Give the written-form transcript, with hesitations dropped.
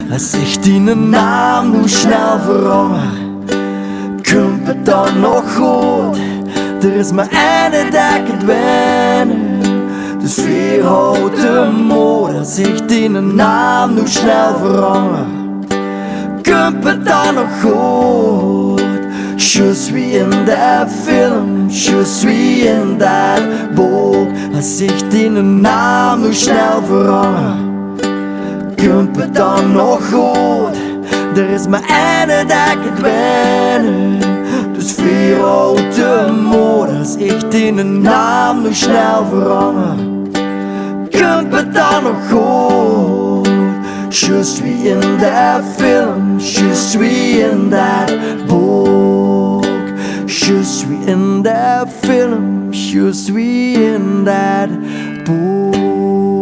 Hij zegt in een naam hoe snel veranderen. Komt het dan nog goed? Er is maar één dat ik het wennen. Dus vier houten moord. Hij zegt in een naam hoe snel veranderen. Komt het dan nog goed? Je suis in de film, je suis in dat boek. Hij zegt in een naam hoe snel veranderen. Komt het dan nog goed? Er is maar één dat ik het wennen. Dus vier oude moeders, echt in een naam hoe snel veranderen. Komt het dan nog goed? Je suis in de film, je suis in dat boek. Je suis in de film, je suis in dat boek.